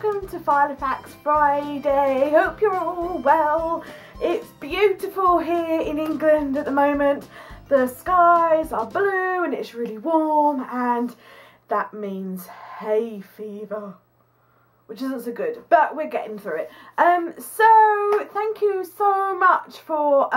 welcome to Filofax Friday. Hope you're all well. It's beautiful here in England at the moment. The skies are blue and it's really warm, and that means hay fever, which isn't so good, but we're getting through it. So thank you so much for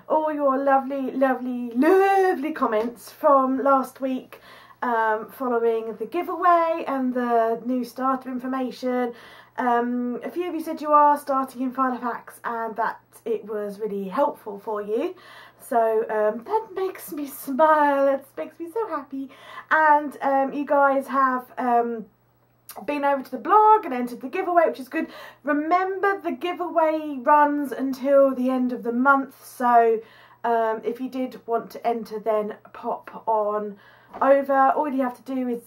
all your lovely comments from last week, following the giveaway and the new starter information. A few of you said you are starting in Filofax and that it was really helpful for you. So that makes me smile, it makes me so happy. And you guys have been over to the blog and entered the giveaway, which is good. Remember, the giveaway runs until the end of the month, so if you did want to enter, then pop on over. All you have to do is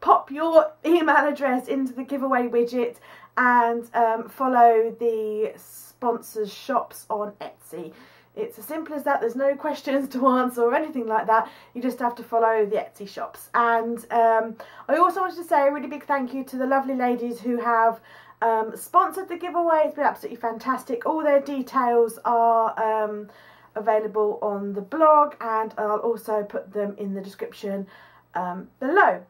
pop your email address into the giveaway widget and follow the sponsors shops on Etsy. It's as simple as that. There's no questions to answer or anything like that. You just have to follow the Etsy shops. And I also wanted to say a really big thank you to the lovely ladies who have sponsored the giveaway. It's been absolutely fantastic. All their details are available on the blog, and I'll also put them in the description below.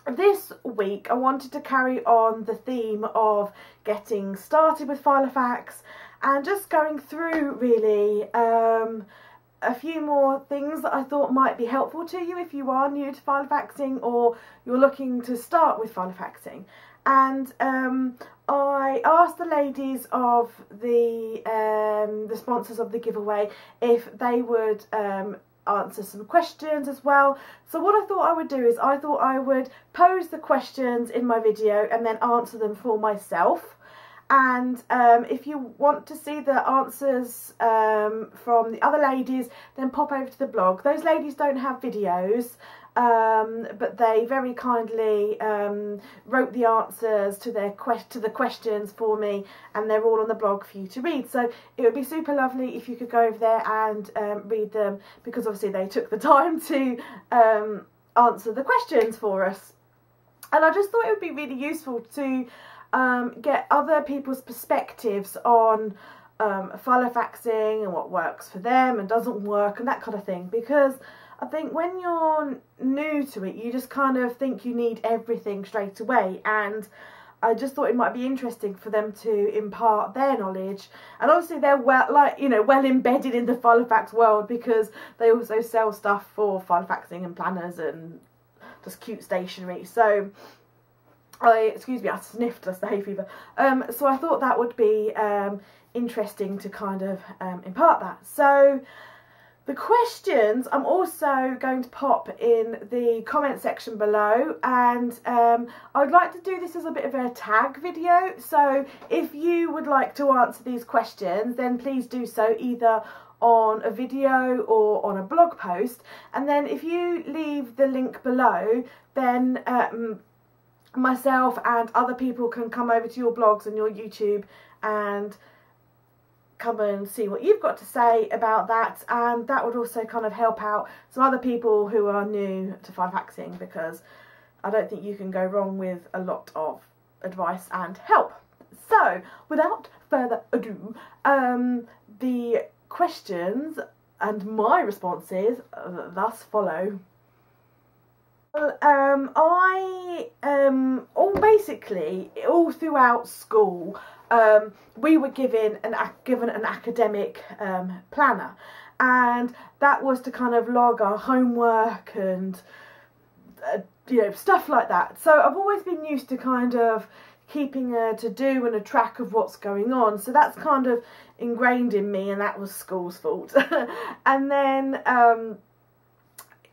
This week I wanted to carry on the theme of getting started with Filofax and just going through really a few more things that I thought might be helpful to you if you are new to Filofaxing or you're looking to start with Filofaxing. And I asked the ladies of the sponsors of the giveaway if they would answer some questions as well. So what I thought I would do is I thought I would pose the questions in my video and then answer them for myself. And if you want to see the answers from the other ladies, then pop over to the blog. Those ladies don't have videos, but they very kindly wrote the answers to the questions for me, and they're all on the blog for you to read. So it would be super lovely if you could go over there and read them, because obviously they took the time to answer the questions for us. And I just thought it would be really useful to get other people's perspectives on Filofaxing and what works for them and doesn't work and that kind of thing, because I think when you're new to it, you just kind of think you need everything straight away, and I just thought it might be interesting for them to impart their knowledge. And obviously they're well embedded in the Filofax world, because they also sell stuff for Filofaxing and planners and just cute stationery. So excuse me, I sniffed, that's the hay fever. So I thought that would be interesting to kind of impart that. So the questions I'm also going to pop in the comment section below, and I'd like to do this as a bit of a tag video. So if you would like to answer these questions, then please do so either on a video or on a blog post. And then if you leave the link below, then myself and other people can come over to your blogs and your YouTube and come and see what you've got to say about that, and that would also kind of help out some other people who are new to Filofaxing, because I don't think you can go wrong with a lot of advice and help. So without further ado, the questions and my responses thus follow. Basically all throughout school, we were given an academic planner, and that was to kind of log our homework and stuff like that. So I've always been used to kind of keeping a to-do and a track of what's going on, so that's kind of ingrained in me, and that was school's fault. And then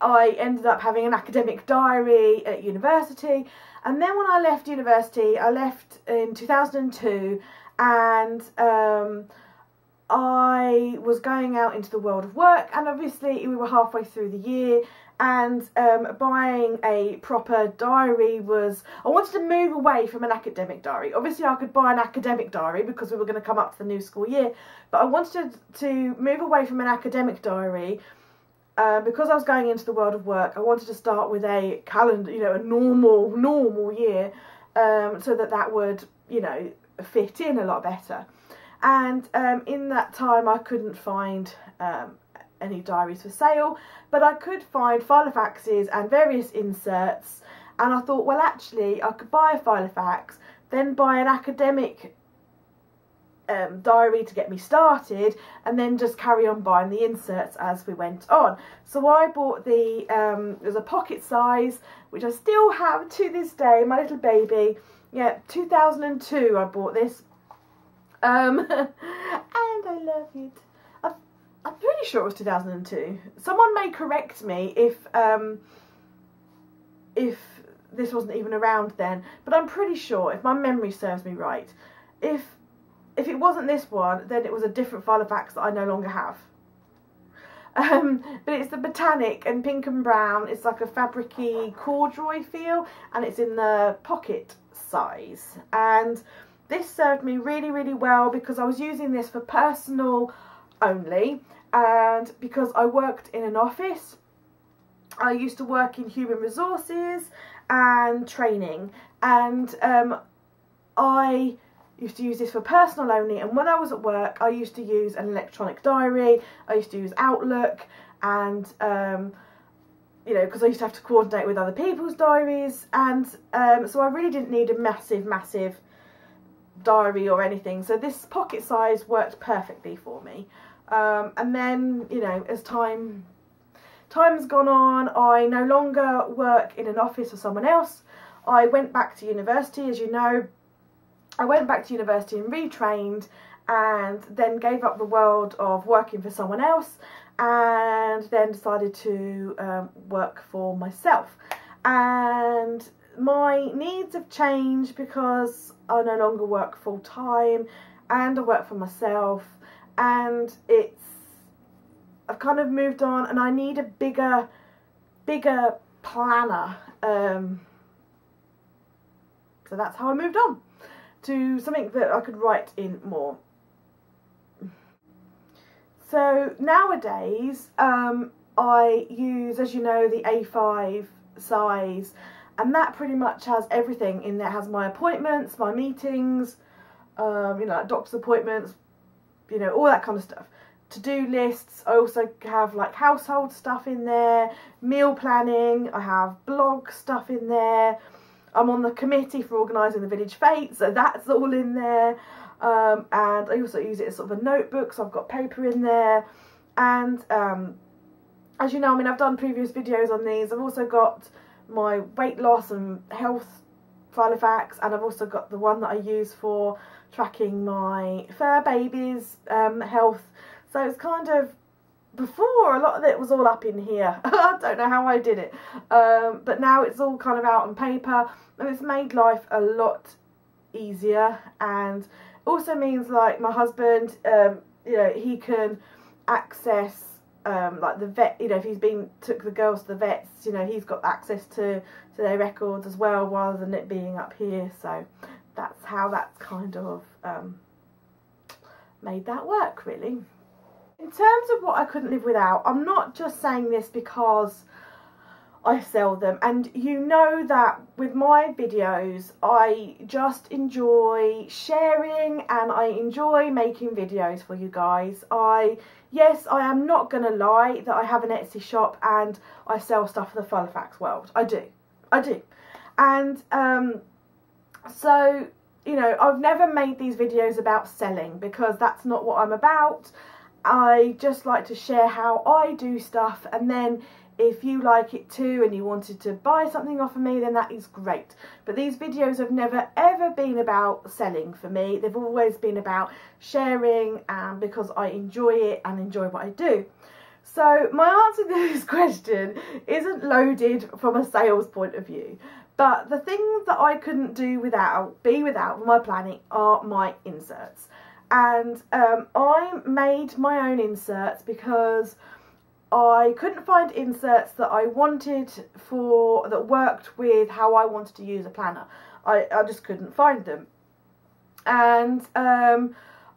I ended up having an academic diary at university, and then when I left university, I left in 2002, and I was going out into the world of work, and obviously we were halfway through the year, and buying a proper diary I wanted to move away from an academic diary. Obviously I could buy an academic diary because we were going to come up to the new school year, but I wanted to move away from an academic diary because I was going into the world of work. I wanted to start with a calendar, a normal year, so that would, you know, fit in a lot better. And in that time I couldn't find any diaries for sale, but I could find Filofaxes and various inserts, and I thought, well, actually I could buy a Filofax, then buy an academic diary to get me started, and then just carry on buying the inserts as we went on. So I bought the there's a pocket size, which I still have to this day, my little baby. Yeah, 2002 I bought this, and I love it. I'm pretty sure it was 2002. Someone may correct me if this wasn't even around then, but I'm pretty sure, if my memory serves me right, if it wasn't this one, then it was a different Filofax that I no longer have. But it's the Botanic and pink and brown. It's like a fabricy corduroy feel, and it's in the pocket size. And this served me really, really well because I was using this for personal only, and because I worked in an office. I used to work in human resources and training, and I used to use this for personal only, and when I was at work I used to use an electronic diary. I used to use Outlook, and you know, because I used to have to coordinate with other people's diaries, and so I really didn't need a massive diary or anything, so this pocket size worked perfectly for me. And then, you know, as time's gone on, I no longer work in an office for someone else. I went back to university, as you know. I went back to university and retrained, and then gave up the world of working for someone else, and then decided to work for myself. And my needs have changed because I no longer work full time, and I work for myself, and I've kind of moved on, and I need a bigger planner. So that's how I moved on to something that I could write in more. So nowadays I use, as you know, the A5 size, and that pretty much has everything in there. It has my appointments, my meetings, you know, like doctor's appointments, you know, all that kind of stuff. To-do lists. I also have like household stuff in there, meal planning, I have blog stuff in there. I'm on the committee for organising the village fete, so that's all in there. And I also use it as sort of a notebook, so I've got paper in there. And as you know, I mean, I've done previous videos on these. I've also got my weight loss and health Filofax, and I've also got the one that I use for tracking my fur babies' health. So it's kind of, before, a lot of it was all up in here. I don't know how I did it, but now it's all kind of out on paper, and it's made life a lot easier. And also means, like, my husband, you know, he can access like the vet, you know, if he's took the girls to the vets, you know, he's got access to their records as well, rather than it being up here. So that's how that's kind of made that work, really. In terms of what I couldn't live without, I'm not just saying this because I sell them, and you know that with my videos I just enjoy sharing, and I enjoy making videos for you guys. Yes, I am not going to lie that I have an Etsy shop and I sell stuff for the Filofax world. I do. And so, you know, I've never made these videos about selling, because that's not what I'm about. I just like to share how I do stuff, and then if you like it too and you wanted to buy something off of me, then that is great. But these videos have never ever been about selling for me. They've always been about sharing, and because I enjoy it and enjoy what I do. So my answer to this question isn't loaded from a sales point of view, but the things that I couldn't be without with my planning are my inserts. And I made my own inserts because I couldn't find inserts that I wanted that worked with how I wanted to use a planner. I just couldn't find them. And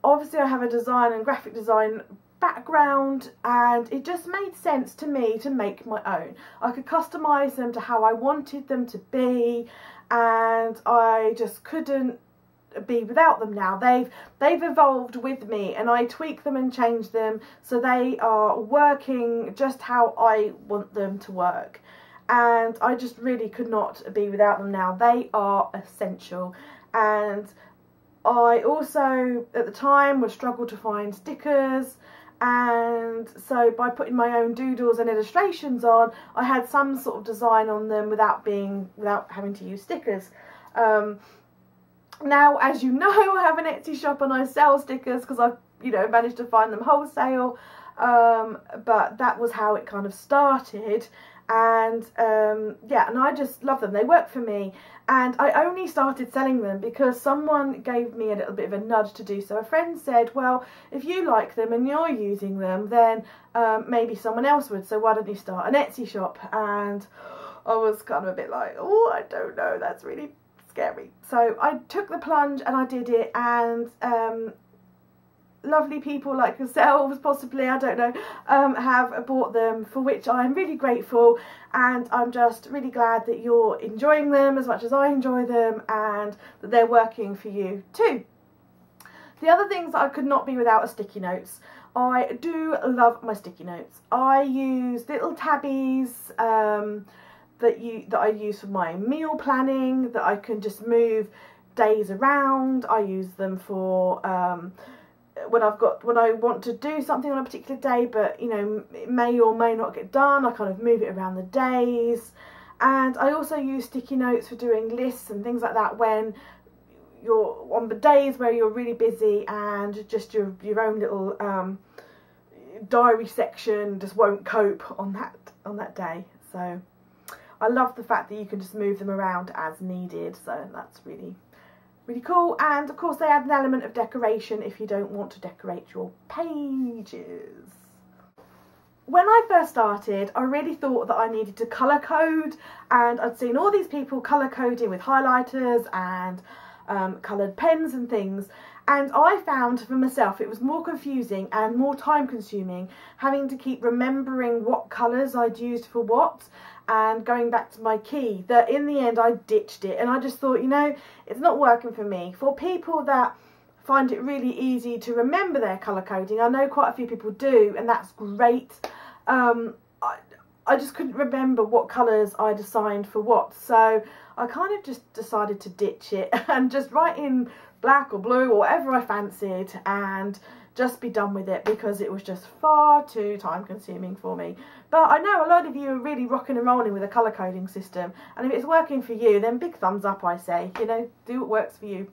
obviously I have a design and graphic design background, and it just made sense to me to make my own. I could customise them to how I wanted them to be, and I just couldn't be without them now. They've evolved with me, and I tweak them and change them so they are working just how I want them to work, and I just really could not be without them now. They are essential. And I also at the time would struggle to find stickers, and so by putting my own doodles and illustrations on, I had some sort of design on them without having to use stickers. Now, as you know, I have an Etsy shop and I sell stickers because I've, you know, managed to find them wholesale, but that was how it kind of started. And yeah, and I just love them. They work for me, and I only started selling them because someone gave me a little bit of a nudge to do so. A friend said, well, if you like them and you're using them, then maybe someone else would, so why don't you start an Etsy shop? And I was kind of a bit like, oh, I don't know, that's really scary. So I took the plunge and I did it, and lovely people like yourselves, possibly, I don't know, have bought them, for which I'm really grateful, and I'm just really glad that you're enjoying them as much as I enjoy them, and that they're working for you too. The other things that I could not be without are sticky notes. I do love my sticky notes. I use little tabbies that I use for my meal planning, that I can just move days around. I use them for when I want to do something on a particular day, but you know, it may or may not get done. I kind of move it around the days. And I also use sticky notes for doing lists and things like that when you're on the days where you're really busy and just your own little diary section just won't cope on that day. So I love the fact that you can just move them around as needed, so that's really cool. And of course they add an element of decoration if you don't want to decorate your pages. When I first started, I really thought that I needed to colour code, and I'd seen all these people colour coding with highlighters and coloured pens and things, and I found for myself it was more confusing and more time consuming having to keep remembering what colours I'd used for what, and going back to my key, that in the end I ditched it, and I just thought, you know, it's not working for me. For people that find it really easy to remember their colour coding, I know quite a few people do, and that's great. I just couldn't remember what colours I'd assigned for what, so I kind of just decided to ditch it and just write in black or blue or whatever I fancied and just be done with it, because it was just far too time consuming for me. But I know a lot of you are really rocking and rolling with a colour coding system, and if it's working for you, then big thumbs up, I say. You know, do what works for you.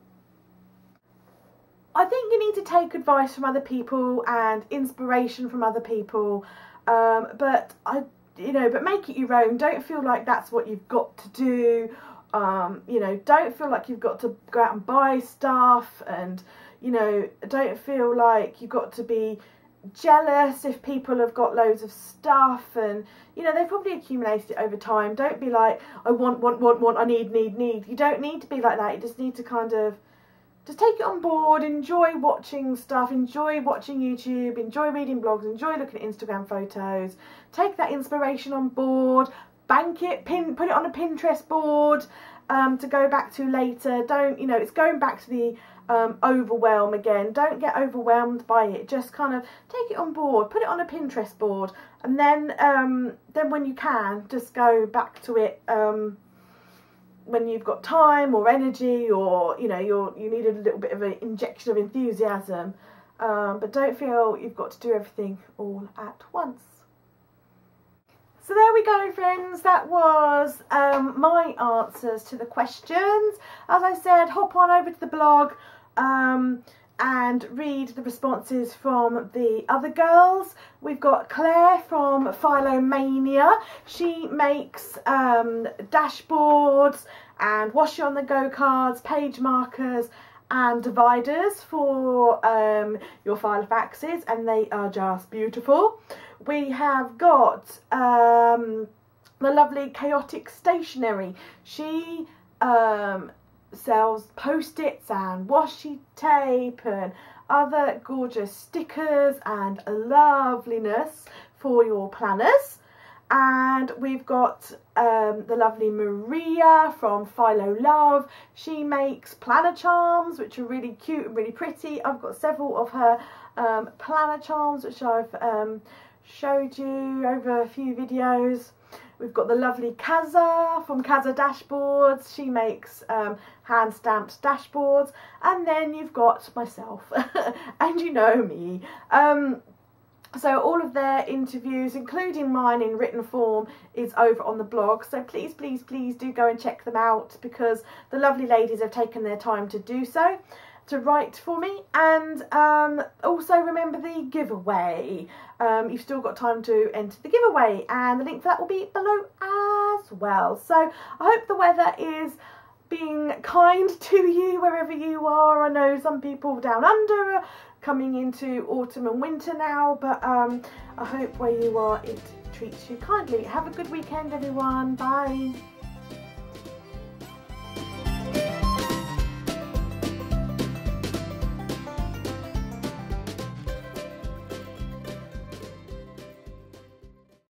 I think you need to take advice from other people and inspiration from other people, but make it your own. Don't feel like that's what you've got to do. You know, don't feel like you've got to go out and buy stuff, and you know, don't feel like you've got to be jealous if people have got loads of stuff, and you know, they've probably accumulated it over time. Don't be like, I want, I need. You don't need to be like that. You just need to kind of just take it on board, enjoy watching stuff, enjoy watching YouTube, enjoy reading blogs, enjoy looking at Instagram photos. Take that inspiration on board, bank it, put it on a Pinterest board to go back to later. Don't, you know, it's going back to the overwhelm again. Don't get overwhelmed by it. Just kind of take it on board, put it on a Pinterest board, and then when you can, just go back to it when you've got time or energy, or you know, you need a little bit of an injection of enthusiasm, but don't feel you've got to do everything all at once. So there we go, friends. That was my answers to the questions. As I said, hop on over to the blog and read the responses from the other girls. We've got Claire from Philomania. She makes dashboards and washi on the go cards, page markers and dividers for your Filofaxes, and they are just beautiful. We have got the lovely Chaotic Stationery. She sells post-its and washi tape and other gorgeous stickers and loveliness for your planners. And we've got the lovely Maria from Philo Love. She makes planner charms which are really cute and really pretty. I've got several of her planner charms which I've showed you over a few videos. We've got the lovely Kaza from Kaza Dashboards. She makes hand stamped dashboards. And then you've got myself and you know me. So all of their interviews, including mine in written form, is over on the blog. So please, please, please do go and check them out, because the lovely ladies have taken their time to do so, to write for me. And also remember the giveaway. You've still got time to enter the giveaway, and the link for that will be below as well. So I hope the weather is being kind to you wherever you are. I know some people down under are coming into autumn and winter now, but I hope where you are it treats you kindly. Have a good weekend, everyone. Bye.